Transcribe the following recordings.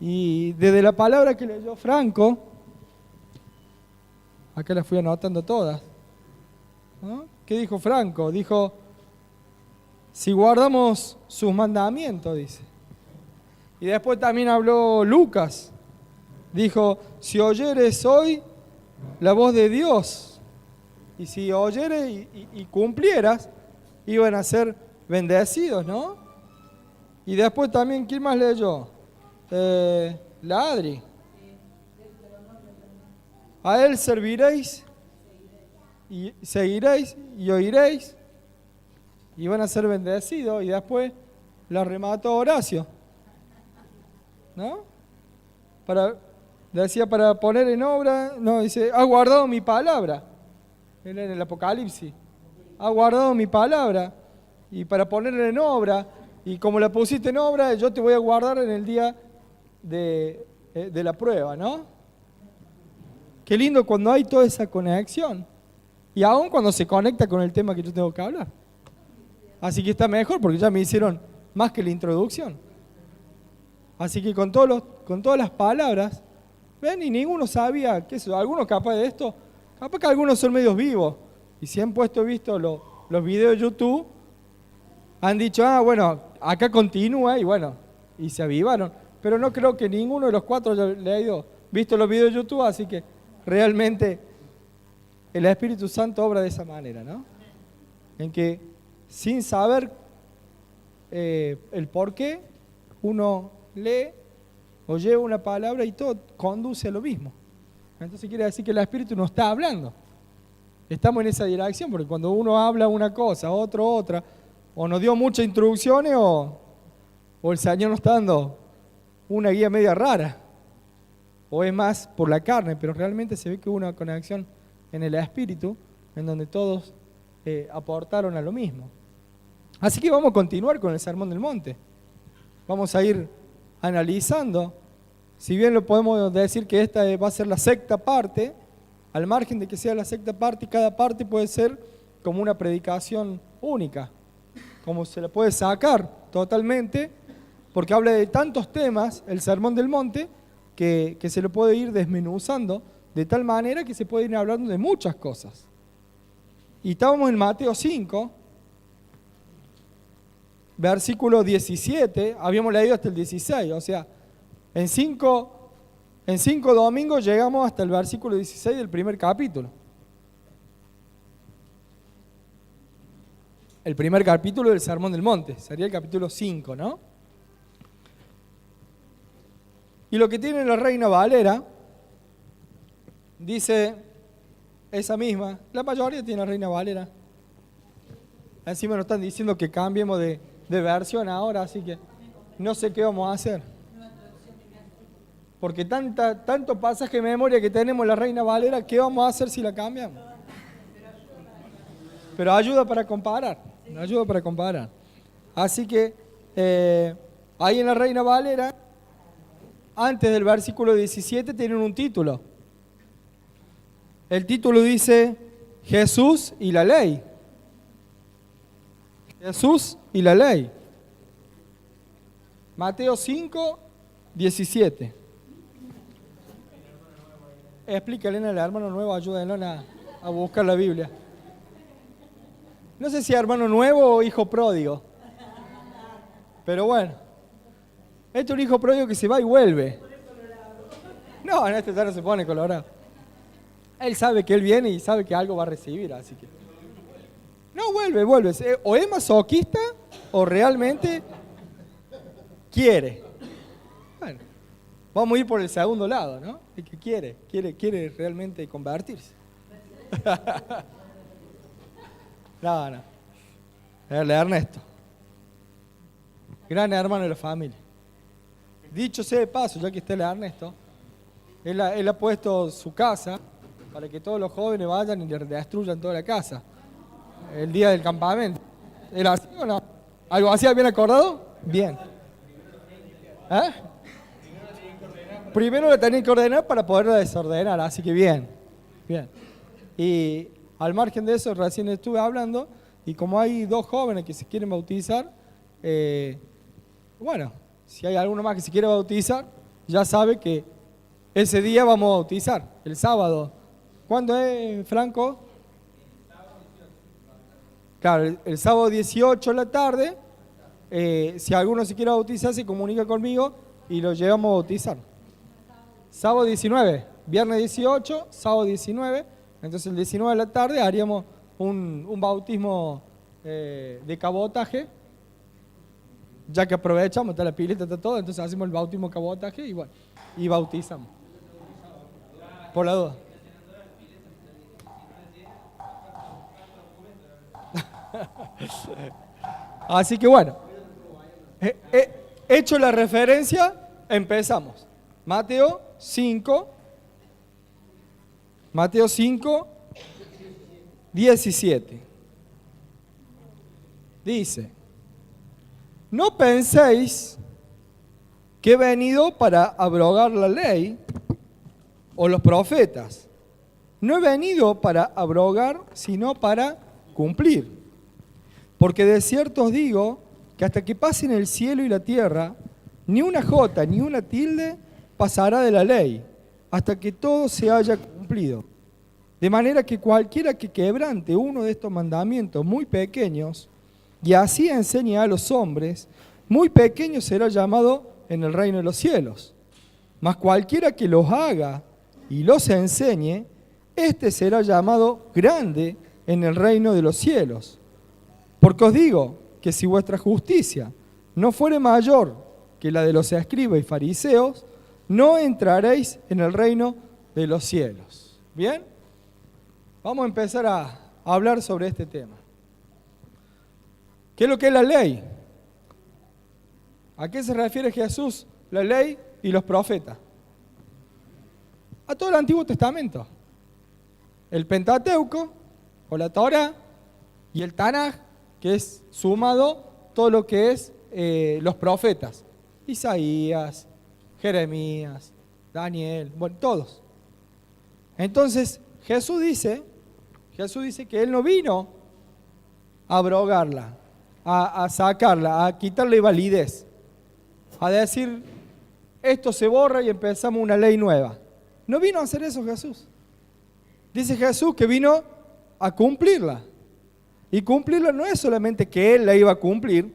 Y desde la palabra que leyó Franco, acá las fui anotando todas, ¿no? ¿Qué dijo Franco? Dijo, si guardamos sus mandamientos, dice. Y después también habló Lucas. Dijo, si oyeres hoy la voz de Dios, y si oyeres y cumplieras, iban a ser bendecidos, ¿no? Y después también, ¿quién más leyó? La Adri. A él serviréis, y seguiréis, y oiréis, y van a ser bendecidos. Y después la remató Horacio, ¿no? Decía para poner en obra, no, dice, ha guardado mi palabra. En el Apocalipsis. Ha guardado mi palabra. Y para ponerla en obra, y como la pusiste en obra, yo te voy a guardar en el día de la prueba, ¿no? Qué lindo cuando hay toda esa conexión. Y aún cuando se conecta con el tema que yo tengo que hablar. Así que está mejor porque ya me hicieron más que la introducción. Así que con todas las palabras, ven, y ninguno sabía que eso. Algunos capaz de esto, capaz que algunos son medios vivos. Y si han visto los videos de YouTube, han dicho, bueno, acá continúa, y bueno, y se avivaron. Pero no creo que ninguno de los cuatro haya visto los videos de YouTube, así que realmente el Espíritu Santo obra de esa manera, ¿no? En que sin saber el por qué, uno lee o lleva una palabra y todo conduce a lo mismo. Entonces quiere decir que el Espíritu nos está hablando. Estamos en esa dirección, porque cuando uno habla una cosa, otro otra, o nos dio muchas instrucciones o el Señor nos está dando una guía media rara, o es más por la carne, pero realmente se ve que hubo una conexión en el Espíritu, en donde todos aportaron a lo mismo. Así que vamos a continuar con el Sermón del Monte. Vamos a ir analizando, si bien lo podemos decir que esta va a ser la sexta parte, al margen de que sea la sexta parte, cada parte puede ser como una predicación única, como se la puede sacar totalmente, porque habla de tantos temas, el Sermón del Monte, que se lo puede ir desmenuzando de tal manera que se puede ir hablando de muchas cosas. Y estábamos en Mateo 5, versículo 17, habíamos leído hasta el 16, o sea, en cinco domingos llegamos hasta el versículo 16 del primer capítulo. El primer capítulo del Sermón del Monte, sería el capítulo 5, ¿no? Y lo que tiene la Reina Valera, dice esa misma, la mayoría tiene la Reina Valera. Encima nos están diciendo que cambiemos de versión ahora, así que no sé qué vamos a hacer. Porque tanto pasaje de memoria que tenemos en la Reina Valera, ¿qué vamos a hacer si la cambiamos? Pero ayuda para comparar, Así que ahí en la Reina Valera, antes del versículo 17, tienen un título. El título dice, Jesús y la ley. Jesús y la ley. Mateo 5, 17. Explícale al hermano nuevo, ayúdenlo a buscar la Biblia. No sé si hermano nuevo o hijo pródigo. Pero bueno. Este es un hijo pródigo que se va y vuelve. No, en este no se pone colorado. Él sabe que él viene y sabe que algo va a recibir, así que... No, vuelve. O es masoquista o realmente quiere. Bueno, vamos a ir por el segundo lado, ¿no? El que quiere realmente convertirse. No. El Ernesto. Gran hermano de la familia. Dicho sea de paso, ya que está el Ernesto, él ha puesto su casa para que todos los jóvenes vayan y le destruyan toda la casa. El día del campamento. ¿Era así o no? ¿Algo así bien acordado? Bien. Primero lo tenían que ordenar para poderlo desordenar, así que bien. Y al margen de eso, recién estuve hablando, y como hay 2 jóvenes que se quieren bautizar, bueno, si hay alguno más que se quiere bautizar, ya sabe que ese día vamos a bautizar, el sábado. ¿Cuándo es, Franco? Claro, el sábado 18 de la tarde, si alguno se quiere bautizar, se comunica conmigo y lo llevamos a bautizar. Sábado 19, viernes 18, sábado 19, entonces el 19 de la tarde haríamos un bautismo de cabotaje, ya que aprovechamos, está la pileta, está todo, entonces hacemos el bautismo de cabotaje y bueno, y bautizamos. Por la duda. Así que bueno, hecho la referencia, empezamos. Mateo 5, 17. Dice: no penséis que he venido para abrogar la ley o los profetas. No he venido para abrogar, sino para cumplir. Porque de cierto os digo que hasta que pasen el cielo y la tierra, ni una jota ni una tilde pasará de la ley, hasta que todo se haya cumplido. De manera que cualquiera que quebrante uno de estos mandamientos muy pequeños, y así enseñe a los hombres, muy pequeño será llamado en el reino de los cielos. Mas cualquiera que los haga y los enseñe, éste será llamado grande en el reino de los cielos. Porque os digo que si vuestra justicia no fuere mayor que la de los escribas y fariseos, no entraréis en el reino de los cielos. ¿Bien? Vamos a empezar a hablar sobre este tema. ¿Qué es lo que es la ley? ¿A qué se refiere Jesús, la ley y los profetas? A todo el Antiguo Testamento. El Pentateuco, o la Torá, y el Tanaj, que es sumado todo lo que es los profetas. Isaías, Jeremías, Daniel, bueno, todos. Entonces, Jesús dice que Él no vino a abrogarla, a sacarla, a quitarle validez, a decir, esto se borra y empezamos una ley nueva. No vino a hacer eso Jesús. Dice Jesús que vino a cumplirla. Y cumplirla no es solamente que Él la iba a cumplir,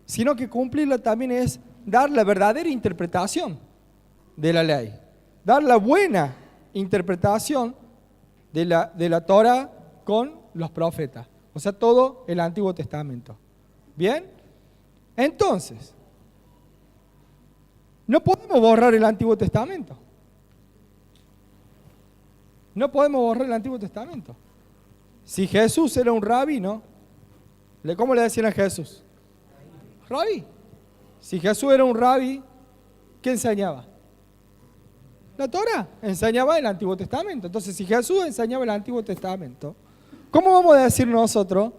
sino que cumplirla también es dar la verdadera interpretación de la ley. Dar la buena interpretación de la Torá con los profetas. O sea, todo el Antiguo Testamento. ¿Bien? Entonces, no podemos borrar el Antiguo Testamento. No podemos borrar el Antiguo Testamento. Si Jesús era un rabino, ¿cómo le decían a Jesús? Rabí. Si Jesús era un rabí, ¿qué enseñaba? La Torá enseñaba el Antiguo Testamento. Entonces, si Jesús enseñaba el Antiguo Testamento, ¿cómo vamos a decir nosotros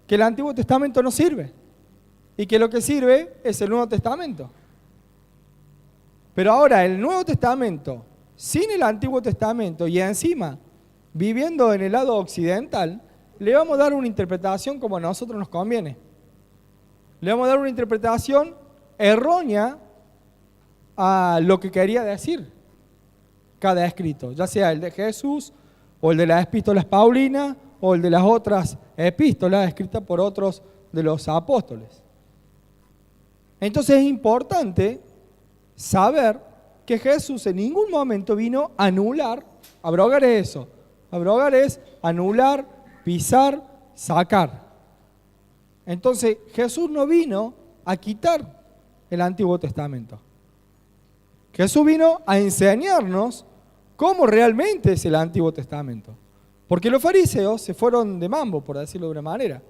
que el Antiguo Testamento no sirve? Y que lo que sirve es el Nuevo Testamento. Pero ahora, el Nuevo Testamento, sin el Antiguo Testamento y encima viviendo en el lado occidental, le vamos a dar una interpretación como a nosotros nos conviene. Le vamos a dar una interpretación errónea a lo que quería decir cada escrito, ya sea el de Jesús o el de las epístolas paulinas o el de las otras epístolas escritas por otros de los apóstoles. Entonces es importante saber que Jesús en ningún momento vino a anular, abrogar es eso, abrogar es anular, pisar, sacar. Entonces Jesús no vino a quitar el Antiguo Testamento. Jesús vino a enseñarnos cómo realmente es el Antiguo Testamento. Porque los fariseos se fueron de mambo, por decirlo de una manera.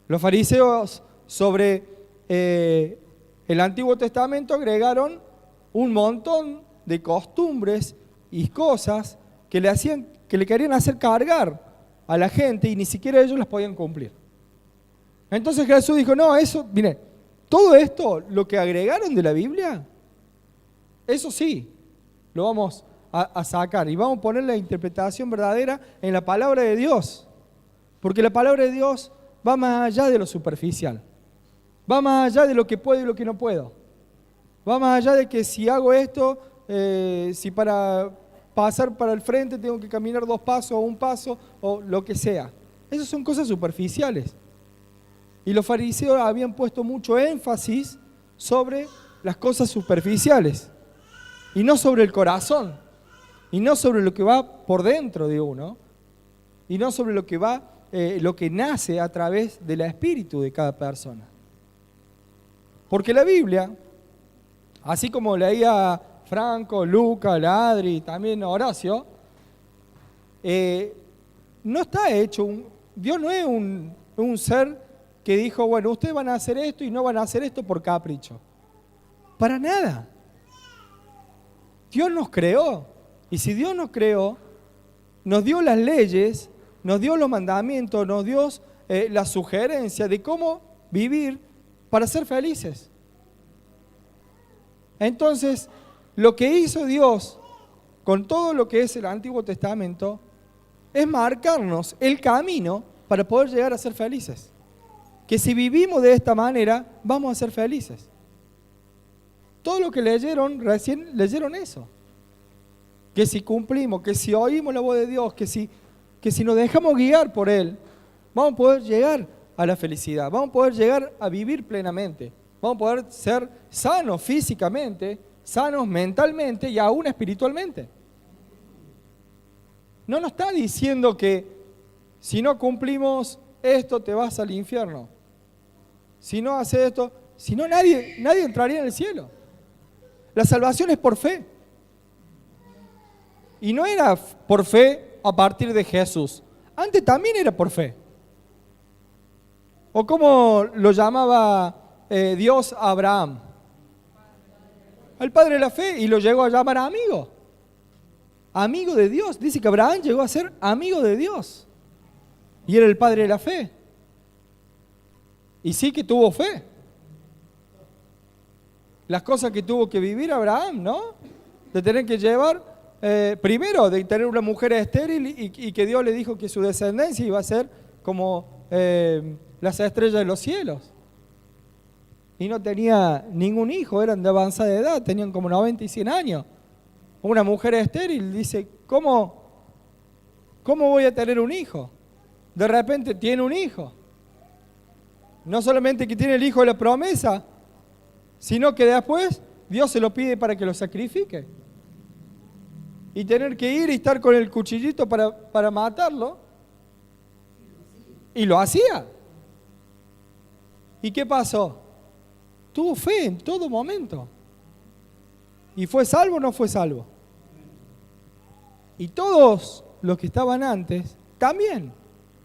Los fariseos sobre el Antiguo Testamento agregaron un montón de costumbres y cosas que le querían hacer cargar a la gente y ni siquiera ellos las podían cumplir. Entonces Jesús dijo, no, eso, mire, todo esto, lo que agregaron de la Biblia, eso sí, lo vamos a sacar y vamos a poner la interpretación verdadera en la palabra de Dios. Porque la palabra de Dios va más allá de lo superficial, va más allá de lo que puedo y lo que no puedo. Va más allá de que si hago esto, si para pasar para el frente tengo que caminar 2 pasos o 1 paso o lo que sea. Esas son cosas superficiales. Y los fariseos habían puesto mucho énfasis sobre las cosas superficiales y no sobre el corazón y no sobre lo que va por dentro de uno y no sobre lo que va, lo que nace a través del espíritu de cada persona. Porque la Biblia, así como leía Franco, Luca, Adri, también Horacio, no está hecho, Dios no es un ser que dijo, bueno, ustedes van a hacer esto y no van a hacer esto por capricho. Para nada. Dios nos creó. Y si Dios nos creó, nos dio las leyes, nos dio los mandamientos, nos dio la sugerencia de cómo vivir para ser felices. Entonces, lo que hizo Dios con todo lo que es el Antiguo Testamento es marcarnos el camino para poder llegar a ser felices. Que si vivimos de esta manera, vamos a ser felices. Todo lo que leyeron, recién leyeron eso. Que si cumplimos, que si oímos la voz de Dios, que si nos dejamos guiar por Él, vamos a poder llegar a la felicidad, vamos a poder llegar a vivir plenamente, vamos a poder ser sanos físicamente, sanos mentalmente y aún espiritualmente. No nos está diciendo que si no cumplimos esto te vas al infierno. Si no haces esto, si no nadie entraría en el cielo. La salvación es por fe. Y no era por fe a partir de Jesús. Antes también era por fe. O como lo llamaba Dios a Abraham. Al padre de la fe, y lo llegó a llamar amigo. Amigo de Dios. Dice que Abraham llegó a ser amigo de Dios. Y era el padre de la fe. Y sí que tuvo fe. Las cosas que tuvo que vivir Abraham, ¿no? De tener que llevar, primero, de tener una mujer estéril y que Dios le dijo que su descendencia iba a ser como las estrellas de los cielos. Y no tenía ningún hijo, eran de avanzada edad, tenían como 90 y 100 años. Una mujer estéril dice, ¿cómo voy a tener un hijo? De repente tiene un hijo. No solamente que tiene el hijo de la promesa, sino que después Dios se lo pide para que lo sacrifique. Y tener que ir y estar con el cuchillito para matarlo. Y lo hacía. ¿Y qué pasó? Tuvo fe en todo momento. ¿Y fue salvo o no fue salvo? Y todos los que estaban antes también.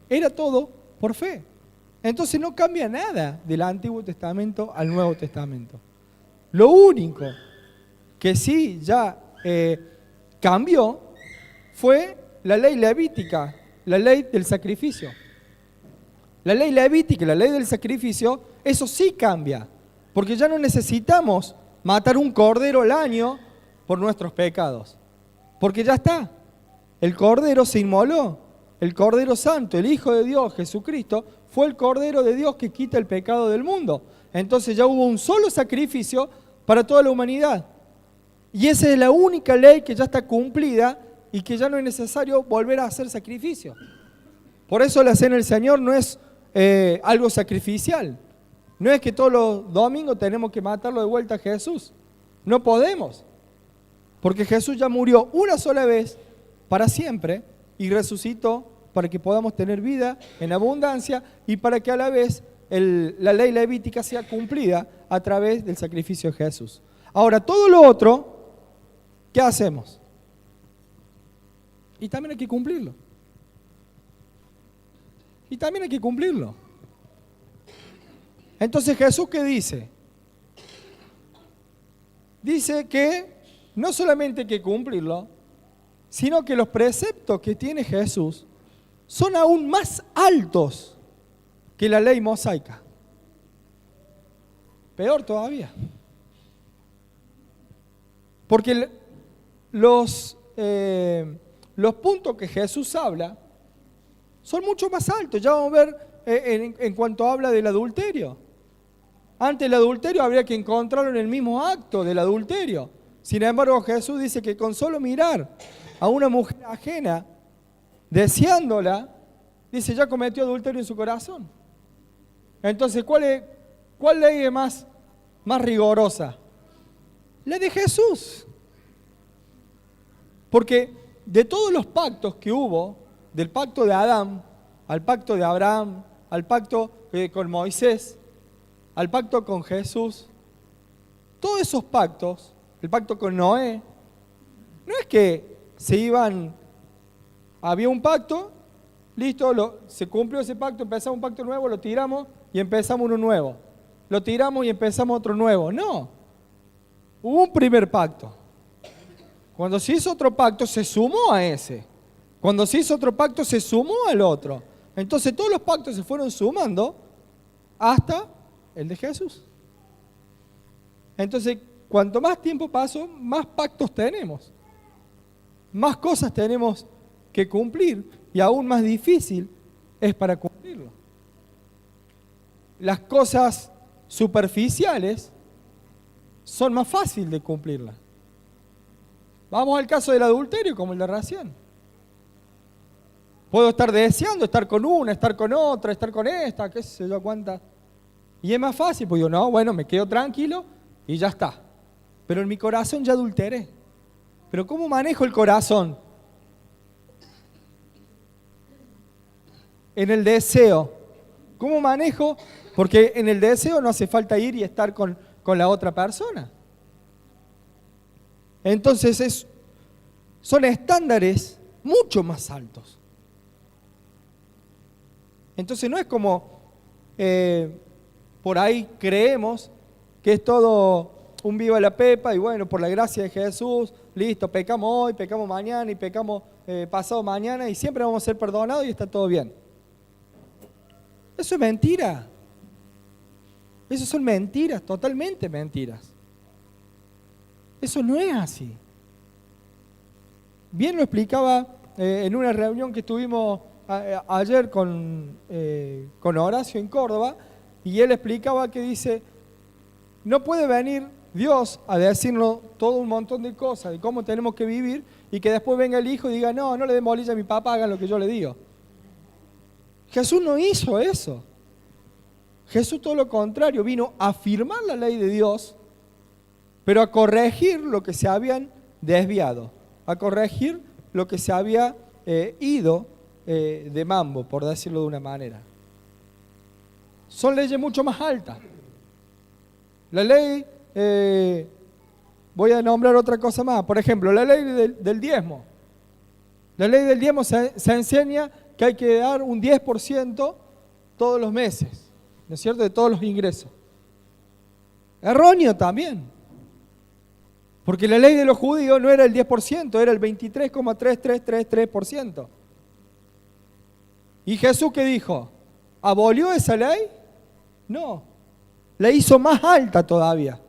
Era todo por fe. Entonces no cambia nada del Antiguo Testamento al Nuevo Testamento. Lo único que sí ya cambió fue la ley levítica, la ley del sacrificio. La ley levítica, la ley del sacrificio, eso sí cambia, porque ya no necesitamos matar un cordero al año por nuestros pecados, porque ya está, el cordero se inmoló, el Cordero Santo, el Hijo de Dios, Jesucristo, fue el Cordero de Dios que quita el pecado del mundo. Entonces ya hubo un solo sacrificio para toda la humanidad. Y esa es la única ley que ya está cumplida y que ya no es necesario volver a hacer sacrificio. Por eso la cena del Señor no es algo sacrificial. No es que todos los domingos tenemos que matarlo de vuelta a Jesús. No podemos. Porque Jesús ya murió una sola vez para siempre y resucitó para que podamos tener vida en abundancia y para que a la vez la ley levítica sea cumplida a través del sacrificio de Jesús. Ahora, todo lo otro, ¿qué hacemos? Y también hay que cumplirlo. Y también hay que cumplirlo. Entonces, ¿Jesús qué dice? Dice que no solamente hay que cumplirlo, sino que los preceptos que tiene Jesús son aún más altos que la ley mosaica. Peor todavía. Porque los puntos que Jesús habla son mucho más altos. Ya vamos a ver en cuanto habla del adulterio. Antes el adulterio habría que encontrarlo en el mismo acto del adulterio. Sin embargo, Jesús dice que con solo mirar a una mujer ajena, deseándola, dice, ya cometió adulterio en su corazón. Entonces, ¿cuál ley es más rigorosa? La de Jesús. Porque de todos los pactos que hubo, del pacto de Adán, al pacto de Abraham, al pacto con Moisés, al pacto con Jesús, todos esos pactos, el pacto con Noé, no es que había un pacto, listo, se cumplió ese pacto, empezamos un pacto nuevo, lo tiramos y empezamos uno nuevo. Lo tiramos y empezamos otro nuevo. No, hubo un primer pacto. Cuando se hizo otro pacto, se sumó a ese. Cuando se hizo otro pacto, se sumó al otro. Entonces todos los pactos se fueron sumando hasta el de Jesús. Entonces, cuanto más tiempo pasó, más pactos tenemos. Más cosas tenemos que cumplir y aún más difícil es para cumplirlo. Las cosas superficiales son más fáciles de cumplirlas. Vamos al caso del adulterio como el de recién. Puedo estar deseando estar con una, estar con otra, estar con esta, qué sé yo cuántas. Y es más fácil, pues yo no, bueno, me quedo tranquilo y ya está. Pero en mi corazón ya adulteré. ¿Pero cómo manejo el corazón? En el deseo. ¿Cómo manejo? Porque en el deseo no hace falta ir y estar con la otra persona. Entonces son estándares mucho más altos. Entonces no es como por ahí creemos que es todo un viva la pepa y bueno, por la gracia de Jesús, listo, pecamos hoy, pecamos mañana y pecamos pasado mañana y siempre vamos a ser perdonados y está todo bien. Eso es mentira. Eso son mentiras, totalmente mentiras. Eso no es así. Bien lo explicaba en una reunión que tuvimos ayer con Horacio en Córdoba, y él explicaba que dice, no puede venir Dios a decirnos todo un montón de cosas, de cómo tenemos que vivir, y que después venga el hijo y diga, no le den bolilla a mi papá, hagan lo que yo le digo. Jesús no hizo eso. Jesús todo lo contrario, vino a afirmar la ley de Dios, pero a corregir lo que se habían desviado, a corregir lo que se había ido de mambo, por decirlo de una manera. Son leyes mucho más altas. La ley, voy a nombrar otra cosa más, por ejemplo, la ley del diezmo. La ley del diezmo se enseña que hay que dar un 10% todos los meses, ¿no es cierto?, de todos los ingresos. Erróneo también. Porque la ley de los judíos no era el 10%, era el 23,3333%. ¿Y Jesús qué dijo? ¿Abolió esa ley? No, la hizo más alta todavía.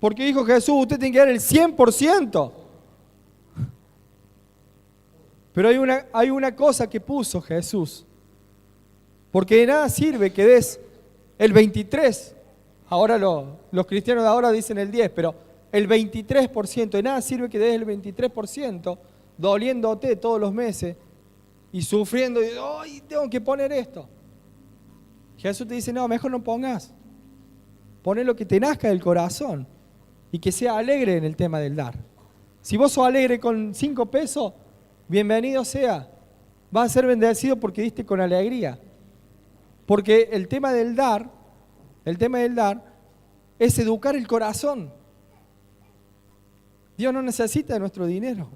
Porque dijo Jesús, usted tiene que dar el 100%. Pero hay una cosa que puso Jesús. Porque de nada sirve que des el 23%. Ahora los cristianos de ahora dicen el 10%, pero el 23%. De nada sirve que des el 23%, doliéndote todos los meses y sufriendo. Y, ¡ay, tengo que poner esto! Jesús te dice, no, mejor no pongas. Poné lo que te nazca del corazón y que sea alegre en el tema del dar. Si vos sos alegre con 5 pesos, bienvenido sea. Vas a ser bendecido porque diste con alegría. Porque el tema del dar es educar el corazón. Dios no necesita de nuestro dinero.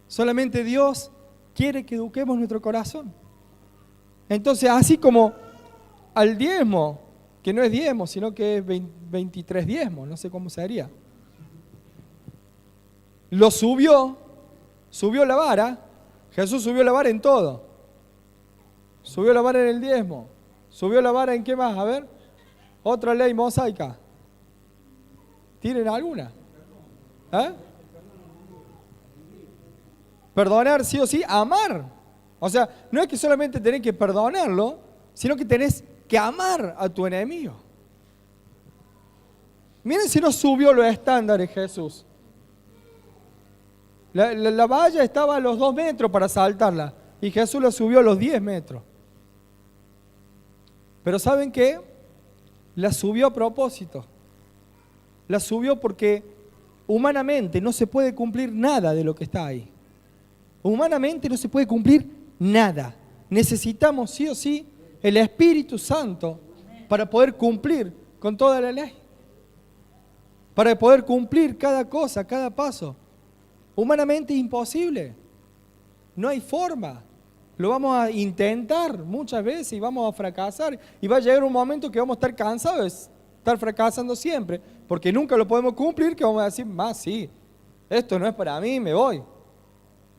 Solamente Dios quiere que eduquemos nuestro corazón. Entonces, así como al diezmo, que no es diezmo, sino que es 23 diezmos, no sé cómo sería. Lo subió la vara. Jesús subió la vara en todo. Subió la vara en el diezmo. Subió la vara en qué más, a ver. Otra ley mosaica. ¿Tienen alguna? Perdonar sí o sí, amar. O sea, no es que solamente tenés que perdonarlo, sino que tenés que amar a tu enemigo. Miren si no subió los estándares Jesús. La valla estaba a los 2 metros para saltarla y Jesús la subió a los 10 metros. Pero ¿saben qué? La subió a propósito. La subió porque humanamente no se puede cumplir nada de lo que está ahí. Humanamente no se puede cumplir nada. Necesitamos sí o sí el Espíritu Santo para poder cumplir con toda la ley. Para poder cumplir cada cosa, cada paso. Humanamente es imposible. No hay forma. Lo vamos a intentar muchas veces y vamos a fracasar. Y va a llegar un momento que vamos a estar cansados de estar fracasando siempre. Porque nunca lo podemos cumplir, que vamos a decir, más sí, esto no es para mí, me voy.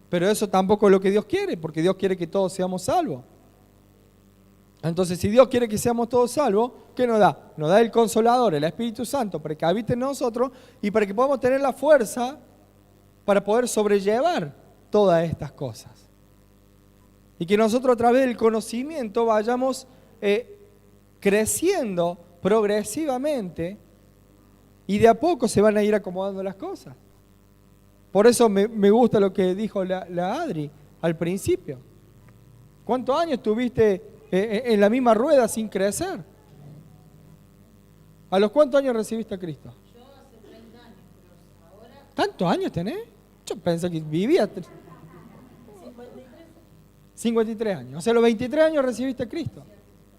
Pero eso tampoco es lo que Dios quiere, porque Dios quiere que todos seamos salvos. Entonces, si Dios quiere que seamos todos salvos, ¿qué nos da? Nos da el Consolador, el Espíritu Santo, para que habite en nosotros y para que podamos tener la fuerza para poder sobrellevar todas estas cosas. Y que nosotros a través del conocimiento vayamos creciendo progresivamente y de a poco se van a ir acomodando las cosas. Por eso me gusta lo que dijo la Adri al principio. ¿Cuántos años tuviste en la misma rueda sin crecer? ¿A los cuántos años recibiste a Cristo? Yo hace 30 años, pero ahora... ¿Tantos años tenés? Yo pensé que vivía... 53 años. O sea, a los 23 años recibiste a Cristo.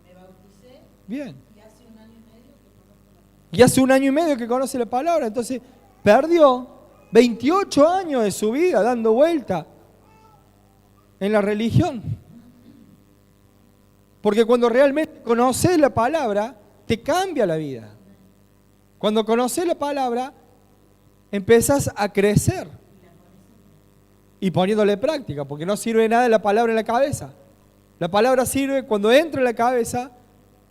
Me bauticé. Bien. Y hace 1 año y medio que conozco la palabra. Y hace 1 año y medio que conoce la palabra. Entonces, perdió 28 años de su vida dando vuelta en la religión. Porque cuando realmente conoces la palabra, te cambia la vida. Cuando conoces la palabra, empezás a crecer. Y poniéndole práctica, porque no sirve nada la palabra en la cabeza. La palabra sirve cuando entra en la cabeza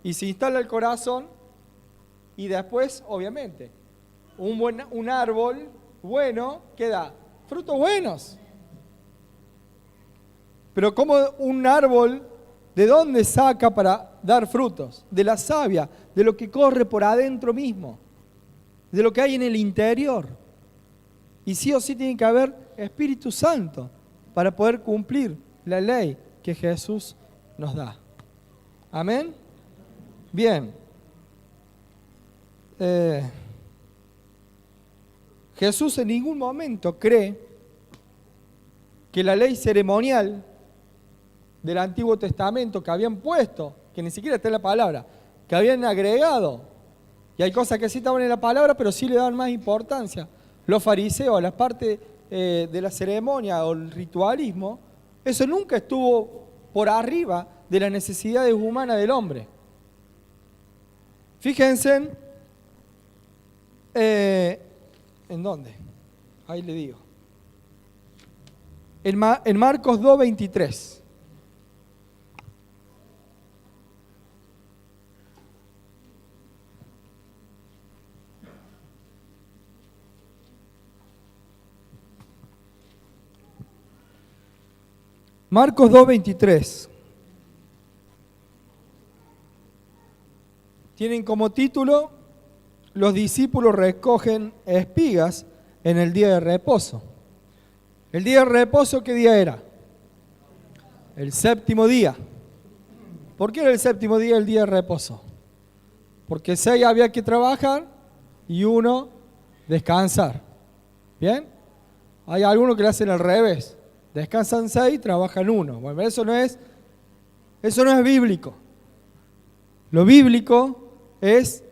y se instala el corazón y después, obviamente, un árbol bueno que da frutos buenos. Pero ¿cómo un árbol de dónde saca para dar frutos? De la savia, de lo que corre por adentro mismo, de lo que hay en el interior. Y sí o sí tiene que haber Espíritu Santo para poder cumplir la ley que Jesús nos da. ¿Amén? Bien. Jesús en ningún momento cree que la ley ceremonial del Antiguo Testamento que habían puesto, que ni siquiera está en la palabra, que habían agregado, y hay cosas que sí estaban en la palabra, pero sí le daban más importancia. Los fariseos, la parte de la ceremonia o el ritualismo, eso nunca estuvo por arriba de las necesidades humanas del hombre. Fíjense ¿en dónde? Ahí le digo. En Marcos 2:23. Marcos 2:23. Tienen como título: los discípulos recogen espigas en el día de reposo. ¿El día de reposo qué día era? El 7º día. ¿Por qué era el 7º día el día de reposo? Porque 6 había que trabajar y 1 descansar. ¿Bien? Hay algunos que le hacen al revés. Descansan 6, trabajan 1. Bueno, eso no es bíblico. Lo bíblico es,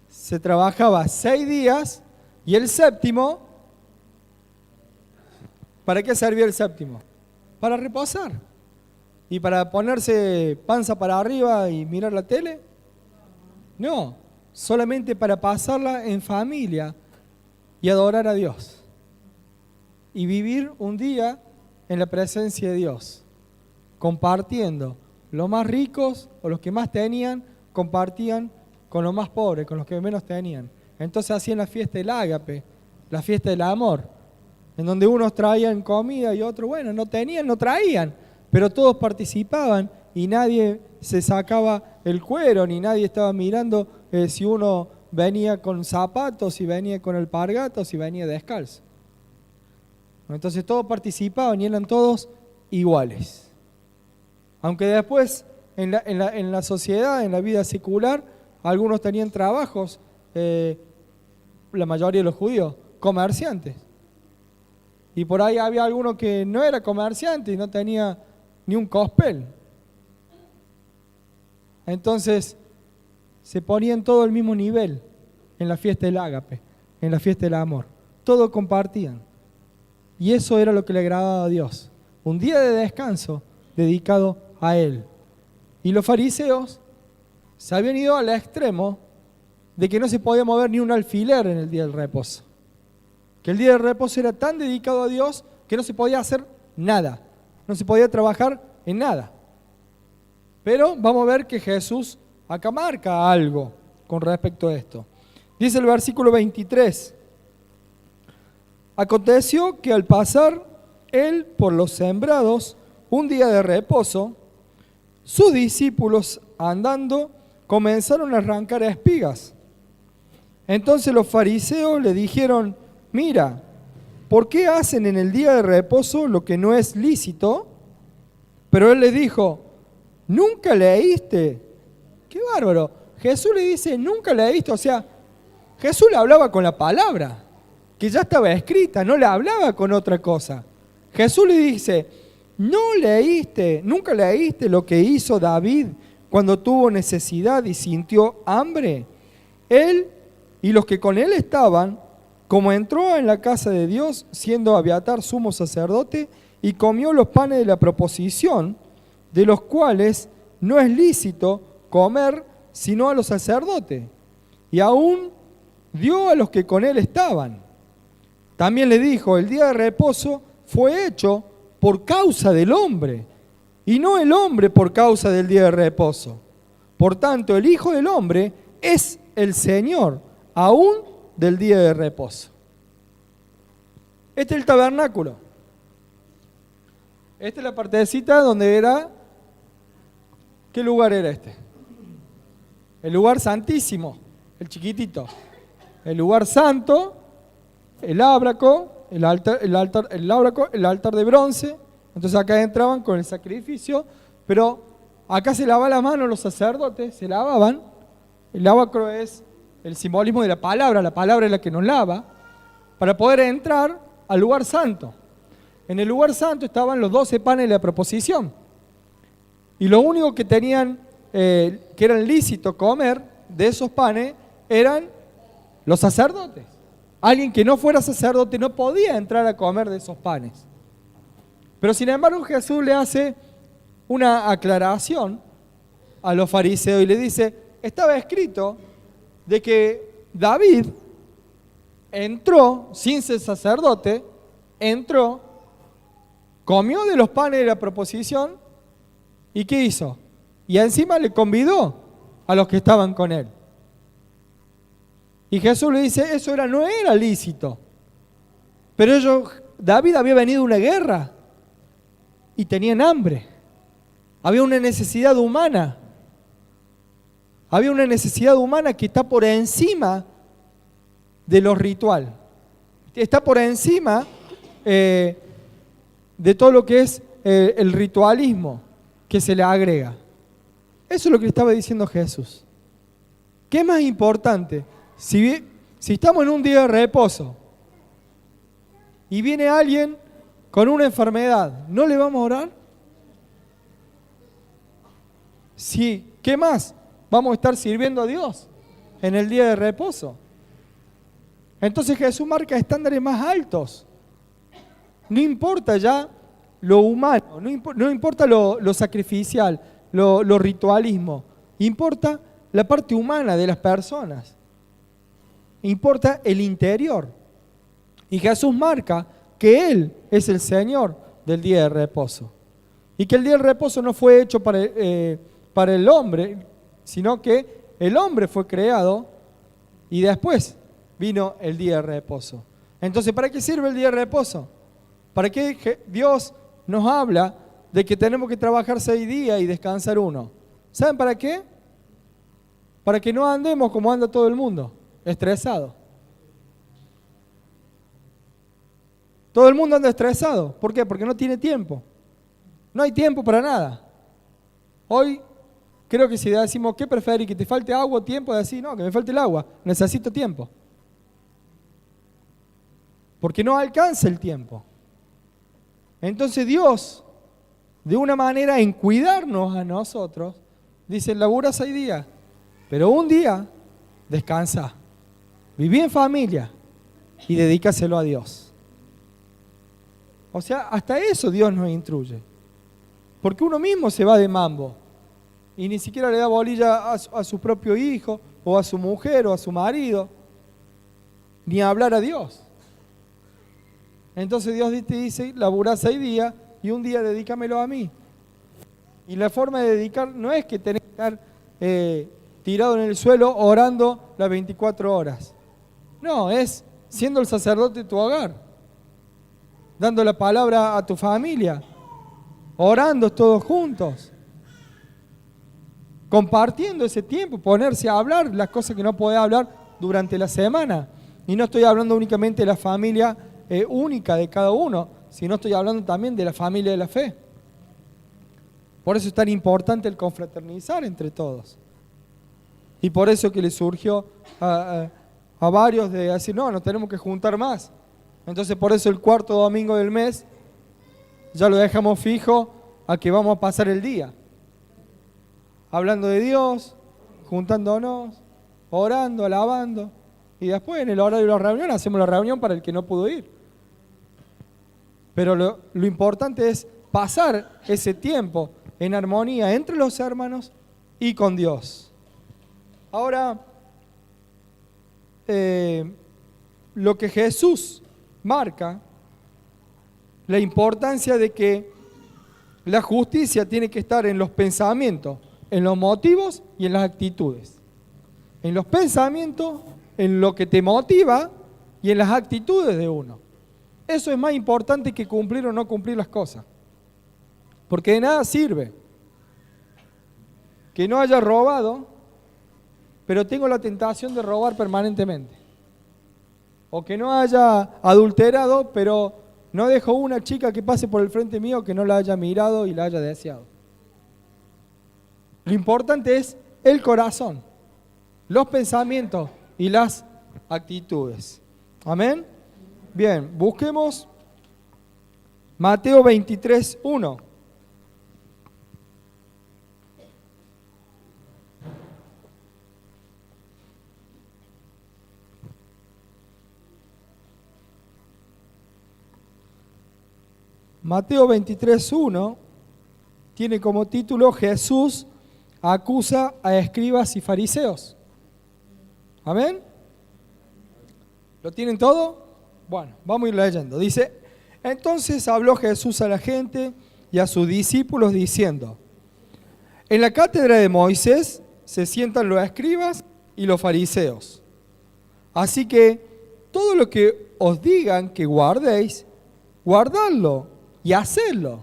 se trabajaba 6 días y el 7º, ¿para qué servía el 7º? Para reposar. ¿Y para ponerse panza para arriba y mirar la tele? No, solamente para pasarla en familia y adorar a Dios. Y vivir un día en la presencia de Dios, compartiendo. Los más ricos o los que más tenían, compartían con los más pobres, con los que menos tenían. Entonces hacían la fiesta del ágape, la fiesta del amor, en donde unos traían comida y otros, bueno, no tenían, no traían, pero todos participaban y nadie se sacaba el cuero, ni nadie estaba mirando si uno venía con zapatos y venía con alpargatas y venía descalzo. Entonces todos participaban y eran todos iguales. Aunque después en la sociedad, en la vida secular, algunos tenían trabajos, la mayoría de los judíos, comerciantes. Y por ahí había alguno que no era comerciante y no tenía ni un cospel. Entonces se ponían todo al mismo nivel en la fiesta del ágape, en la fiesta del amor. Todos compartían. Y eso era lo que le agradaba a Dios. Un día de descanso dedicado a Él. Y los fariseos se habían ido al extremo de que no se podía mover ni un alfiler en el día del reposo. Que el día del reposo era tan dedicado a Dios que no se podía hacer nada. No se podía trabajar en nada. Pero vamos a ver que Jesús acá marca algo con respecto a esto. Dice el versículo 23. Aconteció que al pasar él por los sembrados un día de reposo, sus discípulos andando comenzaron a arrancar espigas. Entonces los fariseos le dijeron: mira, ¿por qué hacen en el día de reposo lo que no es lícito? Pero él les dijo: ¿nunca leíste? ¡Qué bárbaro! Jesús le dice: ¿nunca leíste? O sea, Jesús le hablaba con la palabra, que ya estaba escrita, no le hablaba con otra cosa. Jesús le dice: ¿no leíste, nunca leíste lo que hizo David cuando tuvo necesidad y sintió hambre? Él y los que con él estaban, como entró en la casa de Dios, siendo Abiatar sumo sacerdote, y comió los panes de la proposición, de los cuales no es lícito comer sino a los sacerdotes, y aún dio a los que con él estaban. También le dijo: el día de reposo fue hecho por causa del hombre, y no el hombre por causa del día de reposo. Por tanto, el Hijo del Hombre es el Señor, aún del día de reposo. Este es el tabernáculo. Esta es la partecita donde era... ¿Qué lugar era este? El lugar santísimo, el chiquitito. El lugar santo, el ábraco, el altar de bronce. Entonces acá entraban con el sacrificio, pero acá se lavaban las manos los sacerdotes, se lavaban. El ábraco es el simbolismo de la palabra es la que nos lava, para poder entrar al lugar santo. En el lugar santo estaban los 12 panes de la proposición. Y lo único que tenían, que eran lícito comer de esos panes, eran los sacerdotes. Alguien que no fuera sacerdote no podía entrar a comer de esos panes. Pero sin embargo Jesús le hace una aclaración a los fariseos y le dice: estaba escrito de que David entró sin ser sacerdote, entró, comió de los panes de la proposición, ¿y qué hizo? Y encima le convidó a los que estaban con él. Y Jesús le dice: eso no era lícito. Pero David había venido de una guerra y tenían hambre. Había una necesidad humana. Había una necesidad humana que está por encima de lo ritual. Está por encima de todo lo que es el ritualismo que se le agrega. Eso es lo que estaba diciendo Jesús. ¿Qué es más importante? Si estamos en un día de reposo y viene alguien con una enfermedad, ¿no le vamos a orar? Sí, ¿qué más? Vamos a estar sirviendo a Dios en el día de reposo. Entonces Jesús marca estándares más altos. No importa ya lo humano, no importa lo sacrificial, lo ritualismo. Importa la parte humana de las personas. Importa el interior. Y Jesús marca que Él es el Señor del día de reposo. Y que el día de reposo no fue hecho para el hombre, sino que el hombre fue creado y después vino el día de reposo. Entonces, ¿para qué sirve el día de reposo? ¿Para qué Dios nos habla de que tenemos que trabajar 6 días y descansar 1? ¿Saben para qué? Para que no andemos como anda todo el mundo. estresado. Todo el mundo anda estresado. ¿Por qué? Porque no tiene tiempo. No hay tiempo para nada. Hoy creo que si decimos, ¿qué preferís? ¿Que te falte agua o tiempo? Decir, no, que me falte el agua. Necesito tiempo. Porque no alcanza el tiempo. Entonces Dios, de una manera en cuidarnos a nosotros, dice, labura 6 días, pero un día descansa. Viví en familia y dedícaselo a Dios. O sea, hasta eso Dios nos instruye. Porque uno mismo se va de mambo y ni siquiera le da bolilla a su propio hijo o a su mujer o a su marido, ni a hablar a Dios. Entonces Dios te dice, laburá 6 días y un día dedícamelo a mí. Y la forma de dedicar no es que tenés que estar tirado en el suelo orando las 24 horas. No, es siendo el sacerdote de tu hogar, dando la palabra a tu familia, orando todos juntos, compartiendo ese tiempo, ponerse a hablar las cosas que no podés hablar durante la semana. Y no estoy hablando únicamente de la familia única de cada uno, sino estoy hablando también de la familia de la fe. Por eso es tan importante el confraternizar entre todos. Y por eso que le surgió a varios de decir, no, nos tenemos que juntar más. Entonces por eso el 4º domingo del mes ya lo dejamos fijo a que vamos a pasar el día. Hablando de Dios, juntándonos, orando, alabando. Y después en el horario de la reunión hacemos la reunión para el que no pudo ir. Pero lo importante es pasar ese tiempo en armonía entre los hermanos y con Dios. Ahora, lo que Jesús marca, la importancia de que la justicia tiene que estar en los pensamientos, en los motivos y en las actitudes. En los pensamientos, en lo que te motiva y en las actitudes de uno. Eso es más importante que cumplir o no cumplir las cosas. Porque de nada sirve que no haya robado, pero tengo la tentación de robar permanentemente. O que no haya adulterado, pero no dejo una chica que pase por el frente mío que no la haya mirado y la haya deseado. Lo importante es el corazón, los pensamientos y las actitudes. Amén. Bien, busquemos Mateo 23:1. Mateo 23:1 tiene como título Jesús acusa a escribas y fariseos. ¿Amén? ¿Lo tienen todo? Bueno, vamos a ir leyendo. Dice, entonces habló Jesús a la gente y a sus discípulos diciendo, en la cátedra de Moisés se sientan los escribas y los fariseos. Así que todo lo que os digan que guardéis, guardadlo y hacedlo.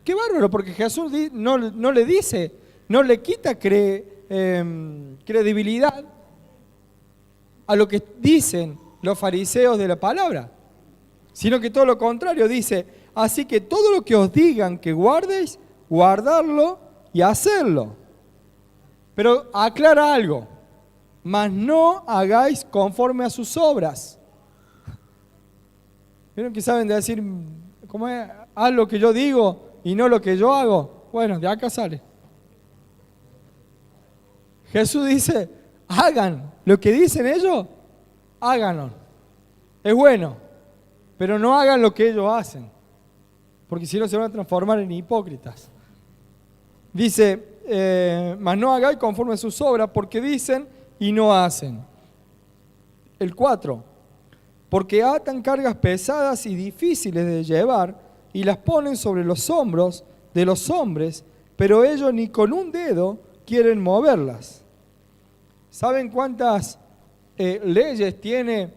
Qué bárbaro, porque Jesús no le dice, no le quita credibilidad a lo que dicen los fariseos de la palabra, sino que todo lo contrario dice, así que todo lo que os digan que guardéis, guardarlo y hacerlo. Pero aclara algo, mas no hagáis conforme a sus obras. ¿Vieron que saben de decir, cómo es? Haz lo que yo digo y no lo que yo hago? Bueno, de acá sale. Jesús dice, hagan lo que dicen ellos, háganlo. Es bueno, pero no hagan lo que ellos hacen, porque si no se van a transformar en hipócritas. Dice, mas no hagáis conforme a sus obras, porque dicen y no hacen. El 4, porque atan cargas pesadas y difíciles de llevar y las ponen sobre los hombros de los hombres, pero ellos ni con un dedo quieren moverlas. ¿Saben cuántas leyes tiene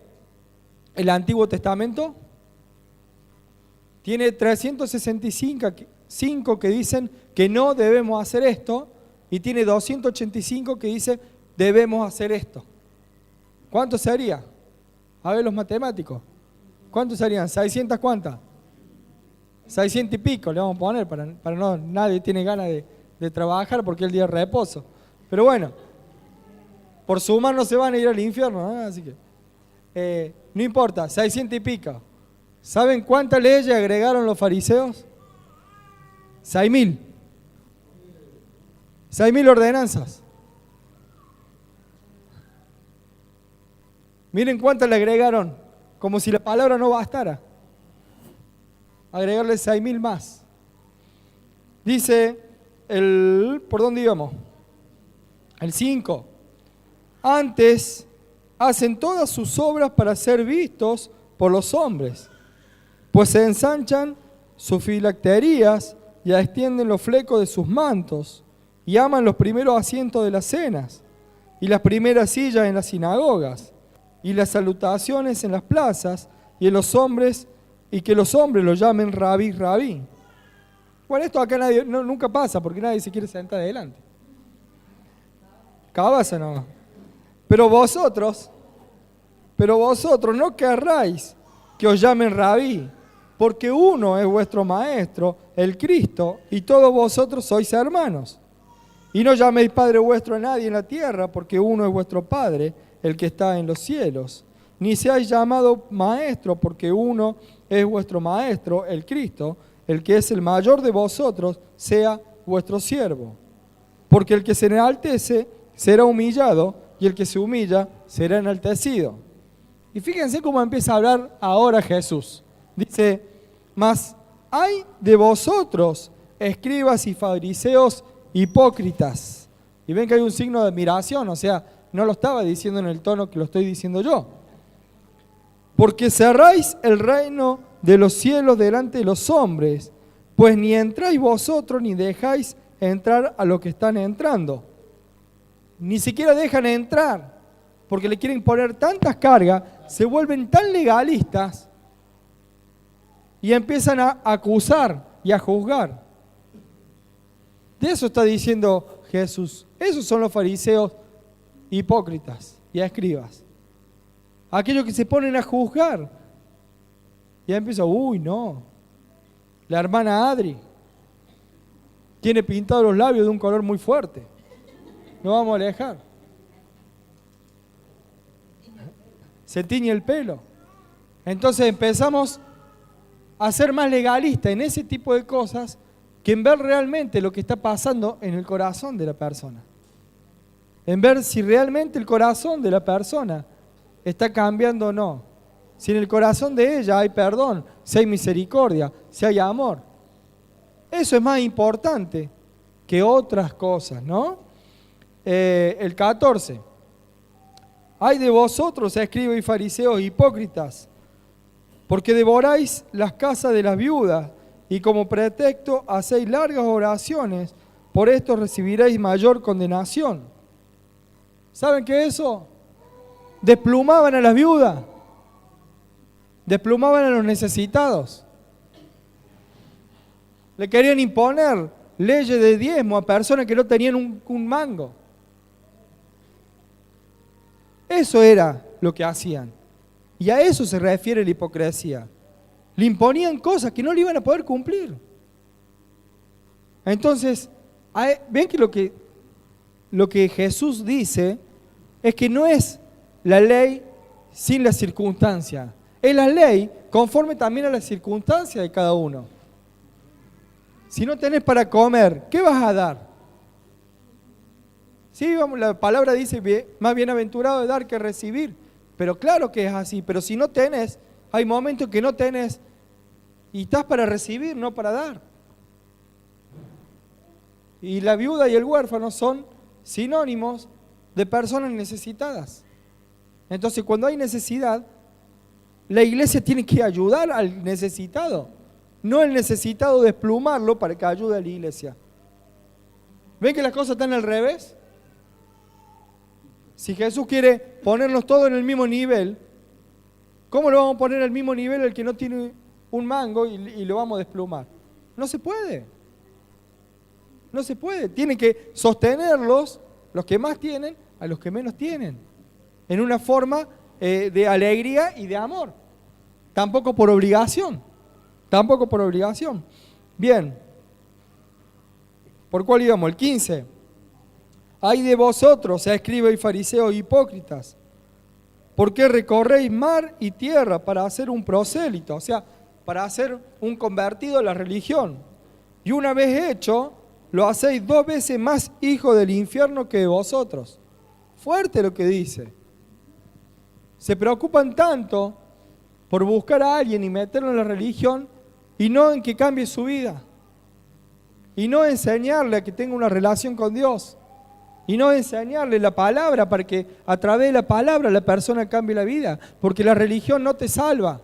el Antiguo Testamento? Tiene 365 que dicen que no debemos hacer esto y tiene 285 que dicen debemos hacer esto. ¿Cuánto sería? A ver los matemáticos. ¿Cuántos serían? ¿600 cuántas? 600 y pico le vamos a poner para no, nadie tiene ganas de trabajar porque es el día de reposo. Pero bueno, por sumar no se van a ir al infierno, ¿no? Así que no importa, 600 y pico. ¿Saben cuántas leyes agregaron los fariseos? 6.000. 6.000 ordenanzas. Miren cuántas le agregaron, como si la palabra no bastara. Agregarle 6.000 más. Dice, ¿por dónde íbamos? El 5. Antes hacen todas sus obras para ser vistos por los hombres, pues se ensanchan sus filacterías y extienden los flecos de sus mantos, y aman los primeros asientos de las cenas, y las primeras sillas en las sinagogas, y las salutaciones en las plazas, y que los hombres lo llamen rabí, rabí. Bueno, esto acá nunca pasa, porque nadie se quiere sentar adelante. Cabaza no. Pero vosotros no querráis que os llamen rabí, porque uno es vuestro maestro, el Cristo, y todos vosotros sois hermanos. Y no llaméis Padre vuestro a nadie en la tierra, porque uno es vuestro Padre, el que está en los cielos. Ni seáis llamado maestro, porque uno es vuestro maestro, el Cristo, el que es el mayor de vosotros, sea vuestro siervo. Porque el que se enaltece será humillado, y el que se humilla será enaltecido. Y fíjense cómo empieza a hablar ahora Jesús. Dice, mas hay de vosotros, escribas y fariseos hipócritas. Y ven que hay un signo de admiración, o sea, no lo estaba diciendo en el tono que lo estoy diciendo yo. Porque cerráis el reino de los cielos delante de los hombres, pues ni entráis vosotros ni dejáis entrar a los que están entrando. Ni siquiera dejan entrar, porque le quieren poner tantas cargas, se vuelven tan legalistas y empiezan a acusar y a juzgar. De eso está diciendo Jesús. Esos son los fariseos hipócritas y escribas. Aquellos que se ponen a juzgar. Y ya empieza, uy, no. La hermana Adri tiene pintados los labios de un color muy fuerte. No vamos a alejar. Se tiñe el pelo. Entonces empezamos a ser más legalistas en ese tipo de cosas que en ver realmente lo que está pasando en el corazón de la persona. En ver si realmente el corazón de la persona está cambiando o no. Si en el corazón de ella hay perdón, si hay misericordia, si hay amor. Eso es más importante que otras cosas, ¿no? El 14. Ay de vosotros, escribas y fariseos hipócritas, porque devoráis las casas de las viudas y como pretexto hacéis largas oraciones, por esto recibiréis mayor condenación. ¿Saben qué es eso? Desplumaban a las viudas, desplumaban a los necesitados. Le querían imponer leyes de diezmo a personas que no tenían un mango. Eso era lo que hacían. Y a eso se refiere la hipocresía. Le imponían cosas que no le iban a poder cumplir. Entonces, ven que lo que Jesús dice es que no es la ley sin la circunstancia. Es la ley conforme también a las circunstancias de cada uno. Si no tenés para comer, ¿qué vas a dar? Sí, la palabra dice, más bienaventurado de dar que recibir. Pero claro que es así. Pero si no tenés, hay momentos que no tenés y estás para recibir, no para dar. Y la viuda y el huérfano son sinónimos de personas necesitadas. Entonces, cuando hay necesidad, la iglesia tiene que ayudar al necesitado, no el necesitado desplumarlo para que ayude a la iglesia. ¿Ven que las cosas están al revés? Si Jesús quiere ponernos todos en el mismo nivel, ¿cómo lo vamos a poner al mismo nivel el que no tiene un mango y lo vamos a desplumar? No se puede. No se puede. Tienen que sostenerlos, los que más tienen, a los que menos tienen. en una forma de alegría y de amor. Tampoco por obligación. Tampoco por obligación. Bien. ¿Por cuál íbamos? El 15. Ay de vosotros, escribas y fariseos hipócritas, ¿por qué recorréis mar y tierra para hacer un prosélito? O sea, para hacer un convertido a la religión. Y una vez hecho, lo hacéis 2 veces más hijo del infierno que vosotros. Fuerte lo que dice. Se preocupan tanto por buscar a alguien y meterlo en la religión y no en que cambie su vida. Y no enseñarle a que tenga una relación con Dios. Y no enseñarle la palabra para que a través de la palabra la persona cambie la vida. Porque la religión no te salva.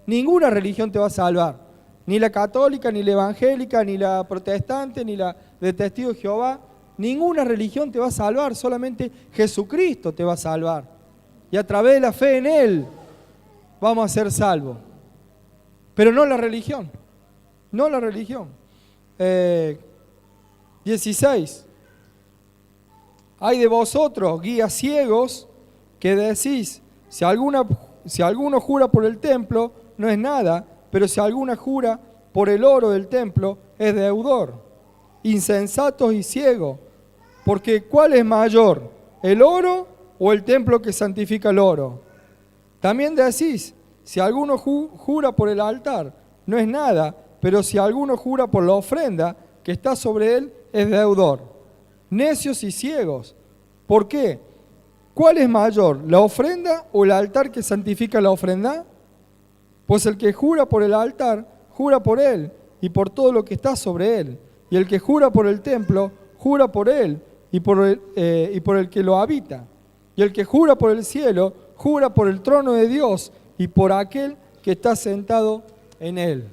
Ninguna religión te va a salvar. Ni la católica, ni la evangélica, ni la protestante, ni la de Testigo de Jehová. Ninguna religión te va a salvar. Solamente Jesucristo te va a salvar. Y a través de la fe en Él vamos a ser salvos. Pero no la religión. No la religión. 16. Ay de vosotros, guías ciegos, que decís, si alguno jura por el templo, no es nada, pero si alguno jura por el oro del templo, es deudor. Insensatos y ciegos, porque ¿cuál es mayor, el oro o el templo que santifica el oro? También decís, si alguno jura por el altar, no es nada, pero si alguno jura por la ofrenda que está sobre él, es deudor. Necios y ciegos. ¿Por qué? ¿Cuál es mayor, la ofrenda o el altar que santifica la ofrenda? Pues el que jura por el altar, jura por él y por todo lo que está sobre él. Y el que jura por el templo, jura por él y por el que lo habita. Y el que jura por el cielo, jura por el trono de Dios y por aquel que está sentado en él.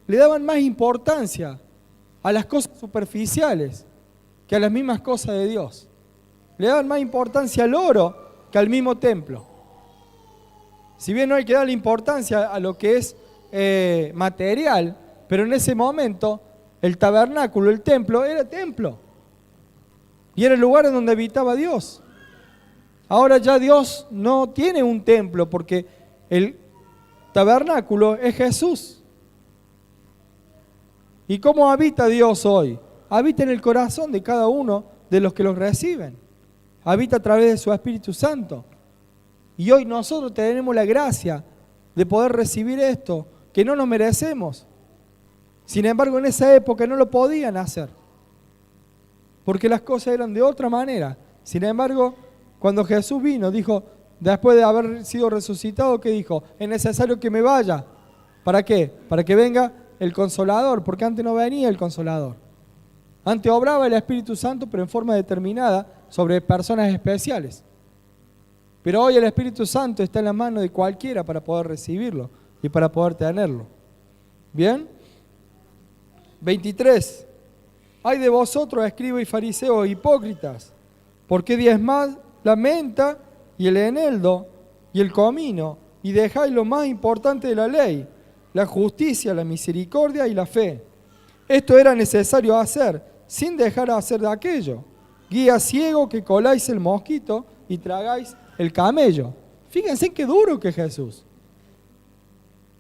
Le daban más importancia a las cosas superficiales que a las mismas cosas de Dios. Le daban más importancia al oro que al mismo templo. Si bien no hay que darle importancia a lo que es material, pero en ese momento el tabernáculo, el templo, era templo. Y era el lugar en donde habitaba Dios. Ahora ya Dios no tiene un templo porque el tabernáculo es Jesús. ¿Y cómo habita Dios hoy? Habita en el corazón de cada uno de los que los reciben. Habita a través de su Espíritu Santo. Y hoy nosotros tenemos la gracia de poder recibir esto, que no nos merecemos. Sin embargo, en esa época no lo podían hacer, porque las cosas eran de otra manera. Sin embargo, cuando Jesús vino, dijo, después de haber sido resucitado, ¿qué dijo? Es necesario que me vaya. ¿Para qué? Para que venga el Consolador, porque antes no venía el Consolador. Antes obraba el Espíritu Santo, pero en forma determinada, sobre personas especiales. Pero hoy el Espíritu Santo está en la mano de cualquiera para poder recibirlo y para poder tenerlo. ¿Bien? 23. Ay de vosotros, escribas y fariseos hipócritas, porque diezmáis la menta y el eneldo y el comino, y dejáis lo más importante de la ley, la justicia, la misericordia y la fe. Esto era necesario hacer, sin dejar de hacer de aquello. Guía ciego que coláis el mosquito y tragáis el camello. Fíjense qué duro que es Jesús.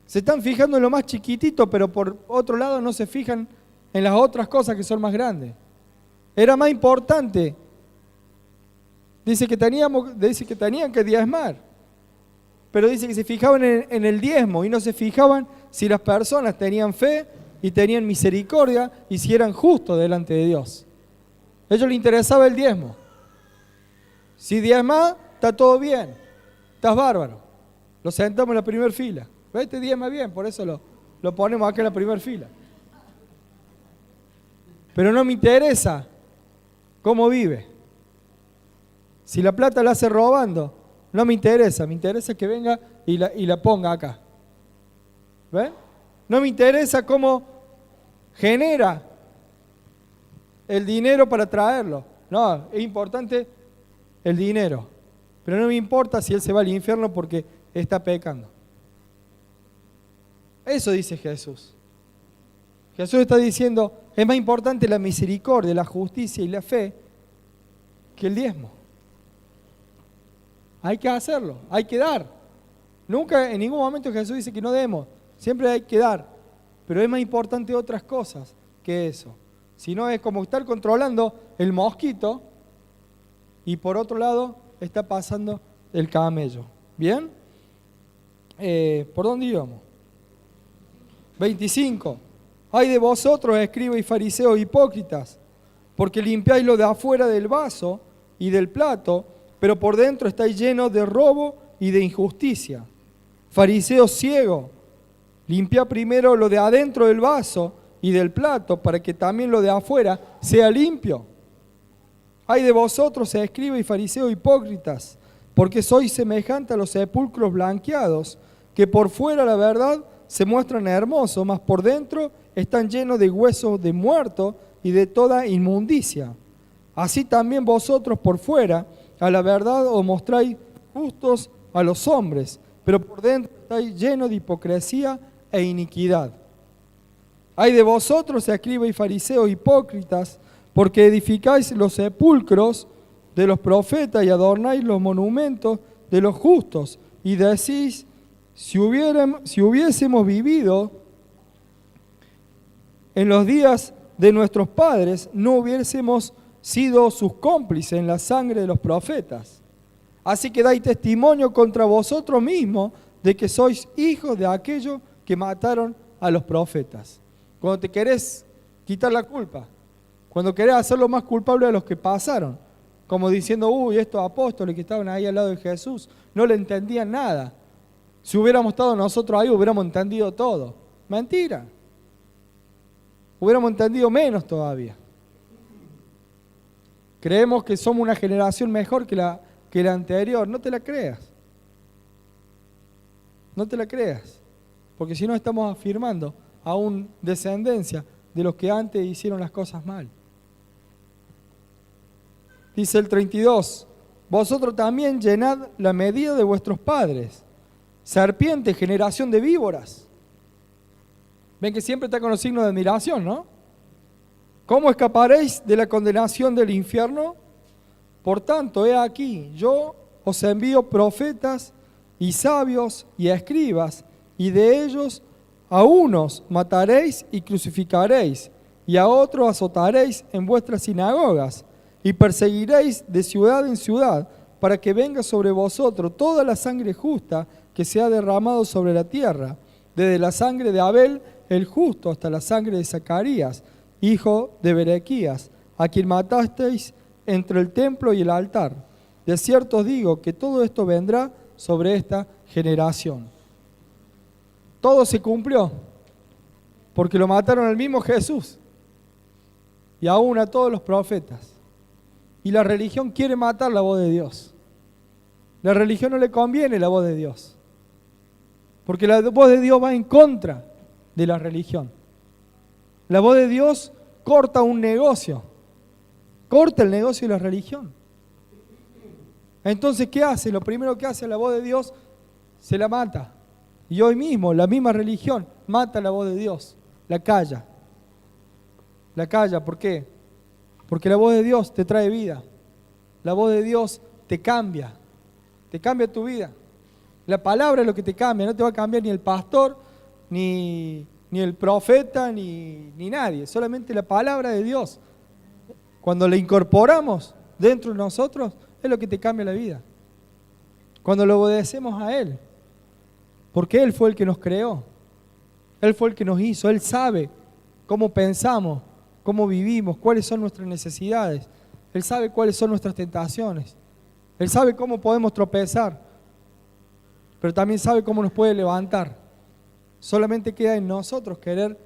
Se están fijando en lo más chiquitito, pero por otro lado no se fijan en las otras cosas que son más grandes. Era más importante. Dice que tenían que diezmar, pero dice que se fijaban en el diezmo y no se fijaban si las personas tenían fe y tenían misericordia y si eran justos delante de Dios. A ellos les interesaba el diezmo. Si diezma, está todo bien, estás bárbaro. Lo sentamos en la primera fila. ¿Ves? Te diezma bien, por eso lo ponemos acá en la primera fila. Pero no me interesa cómo vive. Si la plata la hace robando, no me interesa que venga y la ponga acá. ¿Ven? No me interesa cómo genera el dinero para traerlo. No, es importante el dinero. Pero no me importa si él se va al infierno porque está pecando. Eso dice Jesús. Jesús está diciendo, es más importante la misericordia, la justicia y la fe que el diezmo. hay que hacerlo, hay que dar. Nunca, en ningún momento Jesús dice que no demos, siempre hay que dar. Pero es más importante otras cosas que eso. Si no, es como estar controlando el mosquito y por otro lado está pasando el camello. ¿Bien? ¿Por dónde íbamos? 25. Ay de vosotros, escribas y fariseos hipócritas, porque limpiáis lo de afuera del vaso y del plato, pero por dentro estáis llenos de robo y de injusticia. Fariseos ciegos, limpia primero lo de adentro del vaso y del plato, para que también lo de afuera sea limpio. Ay de vosotros, escribas y fariseos hipócritas, porque sois semejantes a los sepulcros blanqueados, que por fuera, la verdad, se muestran hermosos, mas por dentro están llenos de huesos de muertos y de toda inmundicia. Así también vosotros por fuera, a la verdad, os mostráis justos a los hombres, pero por dentro estáis llenos de hipocresía e iniquidad. Ay de vosotros, escribas y fariseos hipócritas, porque edificáis los sepulcros de los profetas y adornáis los monumentos de los justos, y decís, si hubiésemos vivido en los días de nuestros padres, no hubiésemos sido sus cómplices en la sangre de los profetas. Así que dais testimonio contra vosotros mismos de que sois hijos de aquellos que mataron a los profetas. Cuando te querés quitar la culpa, cuando querés hacerlo más culpable a los que pasaron, como diciendo, uy, estos apóstoles que estaban ahí al lado de Jesús no le entendían nada. Si hubiéramos estado nosotros ahí, hubiéramos entendido todo. Mentira. Hubiéramos entendido menos todavía. Creemos que somos una generación mejor que la anterior. No te la creas. No te la creas. Porque si no estamos afirmando aún descendencia de los que antes hicieron las cosas mal. Dice el 32, vosotros también llenad la medida de vuestros padres. Serpiente, generación de víboras. Ven que siempre está con los signos de admiración, ¿no? ¿Cómo escaparéis de la condenación del infierno? Por tanto, he aquí, yo os envío profetas y sabios y escribas, y de ellos a unos mataréis y crucificaréis, y a otros azotaréis en vuestras sinagogas, y perseguiréis de ciudad en ciudad, para que venga sobre vosotros toda la sangre justa que se ha derramado sobre la tierra, desde la sangre de Abel el justo hasta la sangre de Zacarías, hijo de Berequías, a quien matasteis entre el templo y el altar. De cierto os digo que todo esto vendrá sobre esta generación. Todo se cumplió, porque lo mataron al mismo Jesús y aún a todos los profetas. Y la religión quiere matar la voz de Dios. La religión no le conviene la voz de Dios, porque la voz de Dios va en contra de la religión. La voz de Dios corta un negocio, corta el negocio de la religión. Entonces, ¿qué hace? Lo primero que hace la voz de Dios, se la mata. Y hoy mismo, la misma religión mata la voz de Dios, la calla. La calla, ¿por qué? Porque la voz de Dios te trae vida. La voz de Dios te cambia tu vida. La palabra es lo que te cambia, no te va a cambiar ni el pastor, ni el profeta, ni nadie. Solamente la palabra de Dios. Cuando la incorporamos dentro de nosotros, es lo que te cambia la vida. Cuando lo obedecemos a Él. Porque Él fue el que nos creó. Él fue el que nos hizo. Él sabe cómo pensamos, cómo vivimos, cuáles son nuestras necesidades. Él sabe cuáles son nuestras tentaciones. Él sabe cómo podemos tropezar. Pero también sabe cómo nos puede levantar. Solamente queda en nosotros querer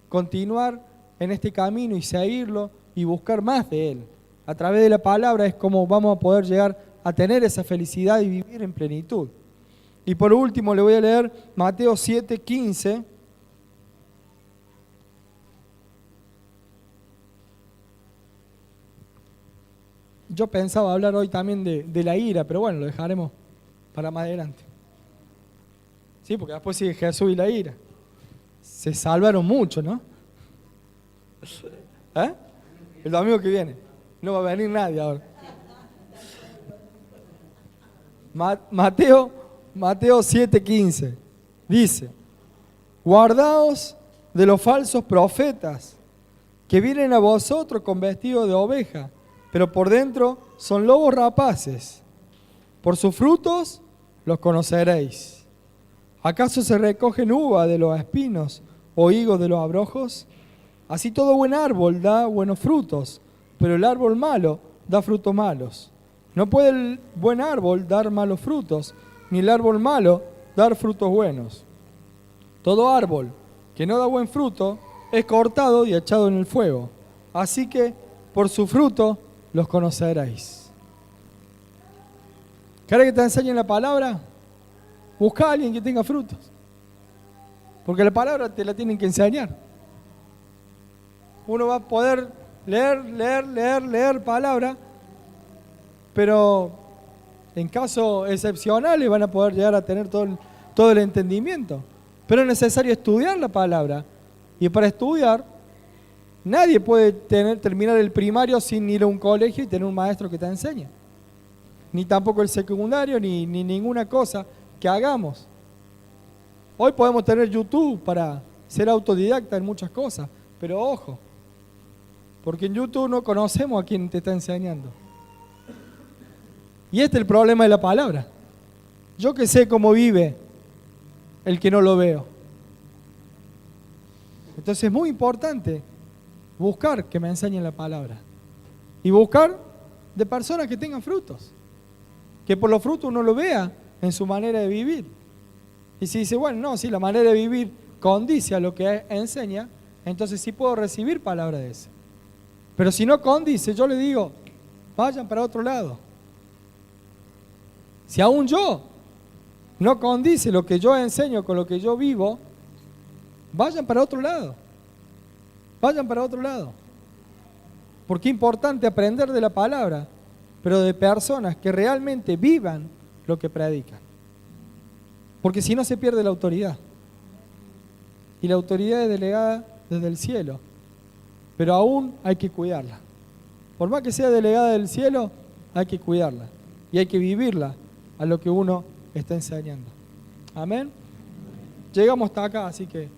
continuar en este camino y seguirlo y buscar más de Él. A través de la palabra es como vamos a poder llegar a tener esa felicidad y vivir en plenitud. Y por último le voy a leer Mateo 7:15. Yo pensaba hablar hoy también de la ira, pero bueno, lo dejaremos para más adelante. Sí, porque después sigue Jesús y la ira. Se salvaron mucho, ¿no? ¿Eh? El domingo que viene. No va a venir nadie ahora. Mateo 7:15 dice: guardaos de los falsos profetas que vienen a vosotros con vestido de oveja, pero por dentro son lobos rapaces. Por sus frutos los conoceréis. ¿Acaso se recogen uva de los espinos o higos de los abrojos? Así todo buen árbol da buenos frutos, pero el árbol malo da frutos malos. No puede el buen árbol dar malos frutos, ni el árbol malo dar frutos buenos. Todo árbol que no da buen fruto es cortado y echado en el fuego. Así que por su fruto los conoceréis. ¿Querés que te enseñen la palabra? Busca a alguien que tenga frutos. Porque la palabra te la tienen que enseñar. Uno va a poder leer palabra, pero en casos excepcionales van a poder llegar a tener todo el entendimiento. Pero es necesario estudiar la palabra. Y para estudiar, nadie puede terminar el primario sin ir a un colegio y tener un maestro que te enseñe. Ni tampoco el secundario, ni ninguna cosa que hagamos. Hoy podemos tener YouTube para ser autodidacta en muchas cosas, pero ojo, porque en YouTube no conocemos a quien te está enseñando. Y este es el problema de la palabra. Yo que sé cómo vive el que no lo veo. Entonces es muy importante buscar que me enseñen la palabra. Y buscar de personas que tengan frutos. Que por los frutos uno lo vea en su manera de vivir. Y si dice, bueno, no, si la manera de vivir condice a lo que enseña, entonces sí puedo recibir palabra de esa. Pero si no condice, yo le digo, vayan para otro lado. Si aún yo no condice lo que yo enseño con lo que yo vivo, vayan para otro lado. Vayan para otro lado. Porque es importante aprender de la palabra, pero de personas que realmente vivan lo que predican. Porque si no se pierde la autoridad. Y la autoridad es delegada desde el cielo. Pero aún hay que cuidarla. Por más que sea delegada del cielo, hay que cuidarla. Y hay que vivirla a lo que uno está enseñando. Amén. Llegamos hasta acá, así que